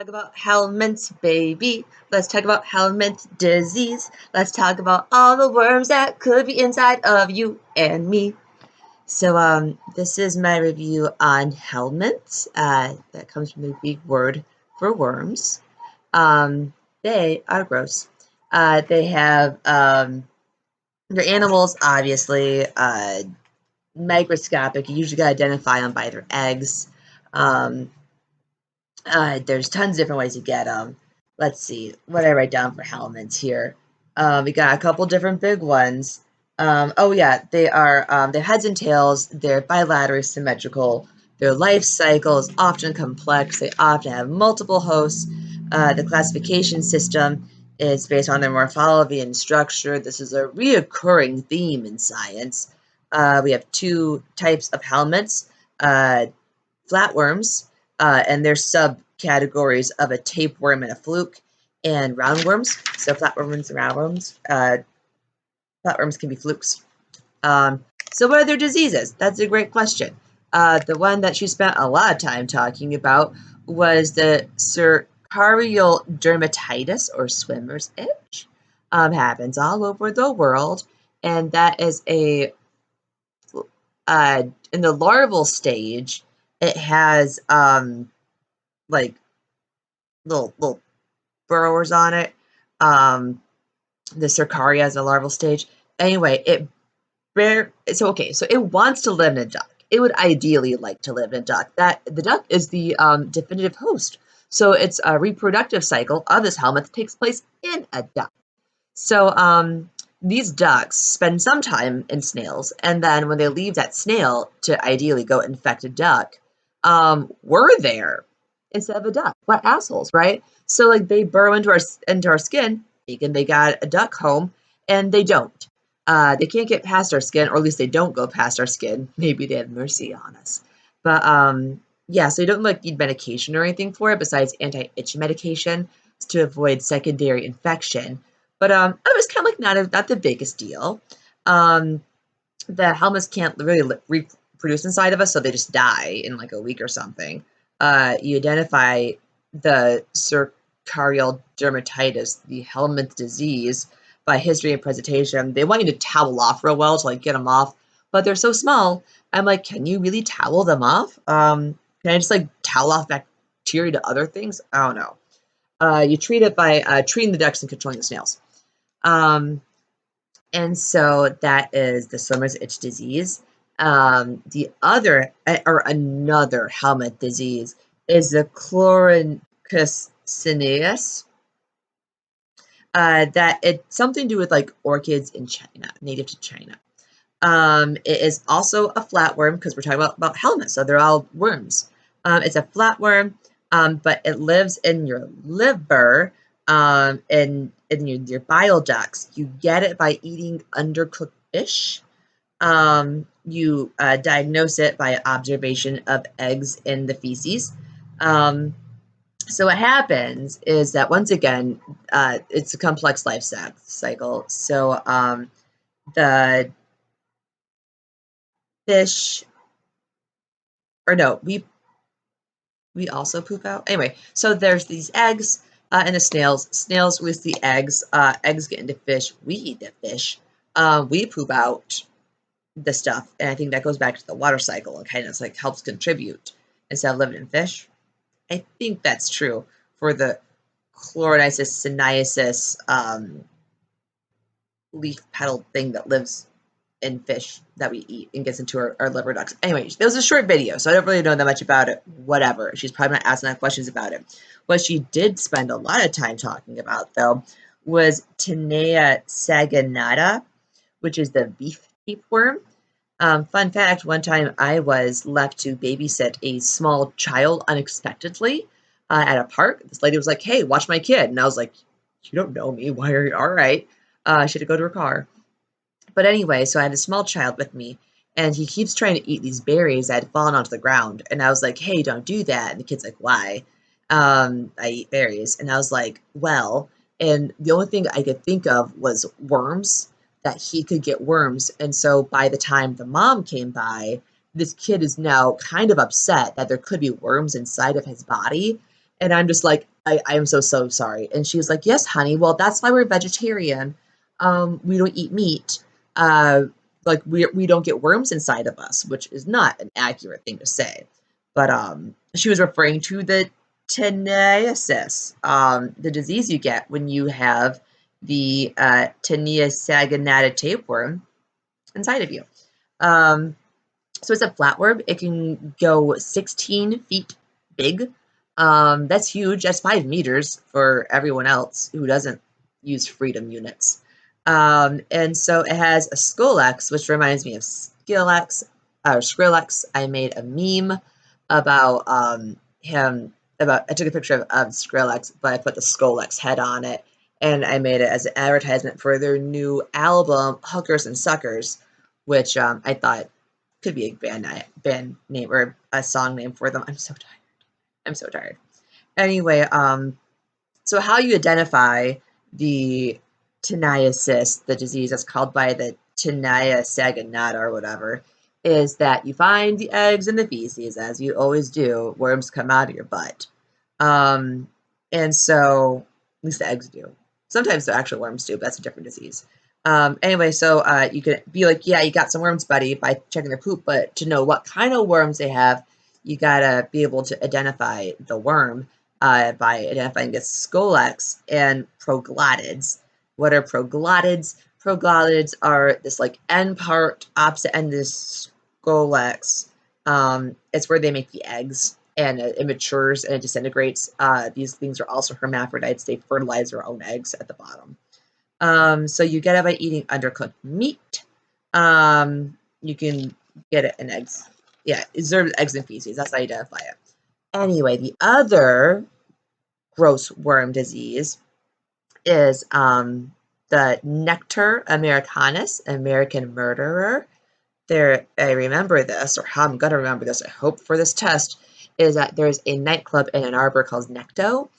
Talk about Helminths, baby. Let's talk about Helminth Disease. Let's talk about all the worms that could be inside of you and me. So, this is my review on helminths. That comes from the Greek word for worms. Um, they are gross. They have they're animals, obviously, microscopic. You usually gotta identify them by their eggs. Um, there's tons of different ways to get them. Let's see what I write down for helminths here. We got a couple different big ones. Oh yeah, they are their heads and tails. They're bilaterally symmetrical. Their life cycle is often complex. They often have multiple hosts. The classification system is based on their morphology and structure. This is a reoccurring theme in science. We have two types of helminths. Flatworms, and their subcategories of a tapeworm and a fluke, and roundworms. So flatworms and roundworms. Flatworms can be flukes. So what are their diseases? That's a great question. The one that she spent a lot of time talking about was the cercarial dermatitis, or swimmer's itch. Happens all over the world, and that is in the larval stage, it has like little burrowers on it. The cercaria is a larval stage. Anyway, so it wants to live in a duck. It would ideally like to live in a duck. That the duck is the definitive host. So its reproductive cycle of this helminth takes place in a duck. So these ducks spend some time in snails, and then when they leave that snail to ideally go infect a duck, we're there instead of a duck. What assholes, right? So like they burrow into our skin, thinking they got a duck home, and they don't. They can't get past our skin, or at least they don't go past our skin. Maybe they have mercy on us. But yeah, so you don't like need medication or anything for it besides anti-itch medication to avoid secondary infection. But it was kind of like not the biggest deal. The helminths can't really reproduce inside of us, so they just die in like a week or something. You identify the cercarial dermatitis, the Helminth disease, by history and presentation. They want you to towel off real well to like get them off, but they're so small. I'm like, can you really towel them off? Can I just like towel off bacteria to other things? I don't know. You treat it by treating the ducks and controlling the snails. And so that is the swimmer's itch disease. The other, or another helminth disease, is the chlorhynchus. That it's something to do with like orchids in China, native to China. It is also a flatworm because we're talking about helminths, so they're all worms. It's a flatworm, but it lives in your liver, and in your bile ducts. You get it by eating undercooked fish. You diagnose it by observation of eggs in the feces. So what happens is that once again, it's a complex life cycle. So the fish, or no, we also poop out. Anyway, so there's these eggs and the snails. Snails release the eggs. Eggs get into fish. We eat the fish. We poop out the stuff, and I think that goes back to the water cycle and kind of like helps contribute instead of living in fish. I think that's true for the chlorhynchus sinaceus leaf petal thing that lives in fish that we eat and gets into our liver ducts. Anyways, it was a short video, so I don't really know that much about it. Whatever. She's probably not asking that questions about it. What she did spend a lot of time talking about, though, was Tinea saginata, which is the beef tapeworm. Fun fact, one time I was left to babysit a small child unexpectedly at a park. This lady was like, hey, watch my kid. And I was like, you don't know me. Why are you all right? She had to go to her car. But anyway, so I had a small child with me, and he keeps trying to eat these berries that had fallen onto the ground. And I was like, hey, don't do that. And the kid's like, why? I eat berries. And I was like, well, and the only thing I could think of was worms, that he could get worms. And so by the time the mom came by, this kid is now kind of upset that there could be worms inside of his body. And I'm just like, I am so, so sorry. And she was like, yes, honey. Well, that's why we're vegetarian. We don't eat meat. Uh, like we don't get worms inside of us, which is not an accurate thing to say. But she was referring to the teniasis, the disease you get when you have the Tinea saginata tapeworm inside of you. Um, so it's a flatworm. It can go 16 feet big. That's huge. That's 5 meters for everyone else who doesn't use freedom units. And so it has a Scolex, which reminds me of Skillex or Skrillex. I made a meme about him. About I took a picture of Skrillex, but I put the Scolex head on it, and I made it as an advertisement for their new album, Hookers and Suckers, which I thought could be a band name or a song name for them. I'm so tired. I'm so tired. Anyway, so how you identify the teniasis, the disease that's called by the Tinea saginata or whatever, is that you find the eggs in the feces, as you always do. Worms come out of your butt. And so, at least the eggs do. Sometimes the actual worms do, but that's a different disease. Anyway, so you can be like, yeah, you got some worms, buddy, by checking their poop, but to know what kind of worms they have, you gotta be able to identify the worm by identifying its scolex and proglottids. What are proglottids? Proglottids are this like end part, opposite end of this scolex. It's where they make the eggs, and it matures and it disintegrates. These things are also hermaphrodites. They fertilize their own eggs at the bottom. So you get it by eating undercooked meat. You can get it in eggs. Yeah, observe eggs and feces. That's how you identify it. Anyway, the other gross worm disease is the Nectar americanus, American murderer. There, I remember this, or how I'm going to remember this, I hope for this test, is that there's a nightclub in Ann Arbor called Necto.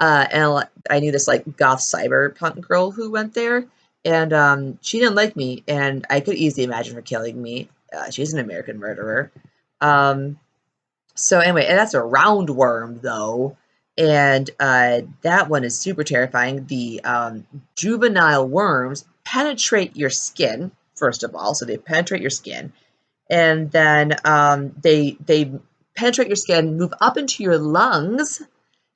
And I knew this like goth cyberpunk girl who went there, and she didn't like me, and I could easily imagine her killing me. She's an American murderer. So anyway, and that's a roundworm though, and that one is super terrifying. The juvenile worms penetrate your skin first of all, so they penetrate your skin, and then they penetrate your skin, move up into your lungs,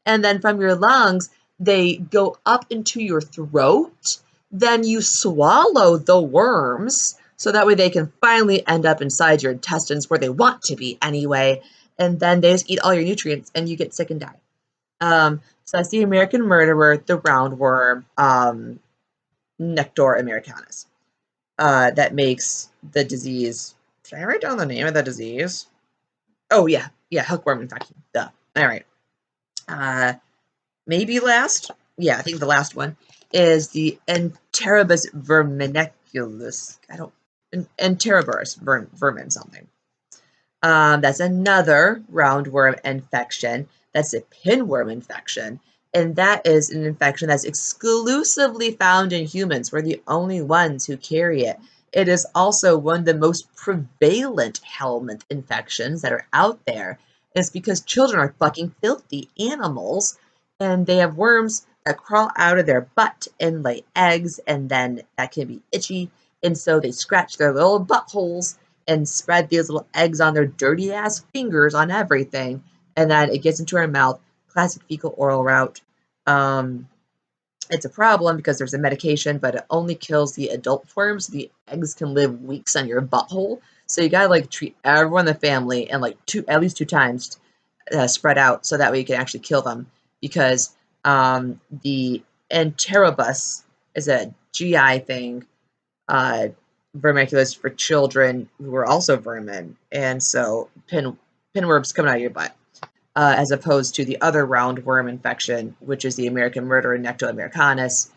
and then from your lungs they go up into your throat. Then you swallow the worms, so that way they can finally end up inside your intestines where they want to be anyway. And then they just eat all your nutrients, and you get sick and die. So that's the American murderer, the roundworm, Nectar americanus. That makes the disease. Can I write down the name of the disease? Oh yeah, hookworm infection. Duh. All right. Maybe last. Yeah, I think the last one is the Enterobus verminiculus. I don't. Enterobus vermin something. That's another roundworm infection. That's a pinworm infection. And that is an infection that's exclusively found in humans. We're the only ones who carry it. It is also one of the most prevalent helminth infections that are out there. And it's because children are fucking filthy animals, and they have worms that crawl out of their butt and lay eggs, and then that can be itchy. And so they scratch their little buttholes and spread these little eggs on their dirty ass fingers on everything, and then it gets into our mouth. Classic fecal oral route. It's a problem because there's a medication, but it only kills the adult forms. The eggs can live weeks on your butthole, so you gotta like treat everyone in the family and like at least 2 times spread out, so that way you can actually kill them. Because the enterobus is a GI thing. Vermiculus for children who are also vermin, and so pinworms coming out of your butt, as opposed to the other roundworm infection, which is the American murderer Nectar americanus,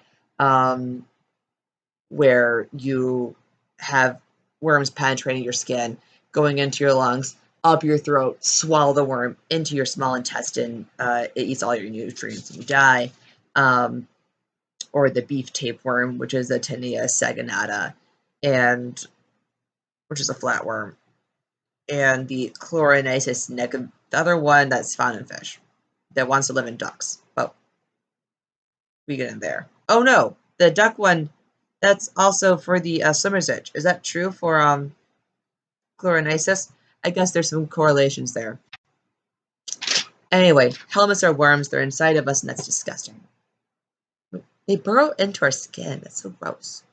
where you have worms penetrating your skin, going into your lungs, up your throat, swallow the worm into your small intestine. It eats all your nutrients and you die. Or the beef tapeworm, which is a Tinea saginata, and which is a flatworm, and the Chlorinitis negum, the other one that's found in fish. that wants to live in ducks. But we get in there. Oh no, the duck one, that's also for the swimmer's itch. Is that true for chloriniasis? I guess there's some correlations there. Anyway, helminths are worms. They're inside of us, and that's disgusting. They burrow into our skin. That's so gross.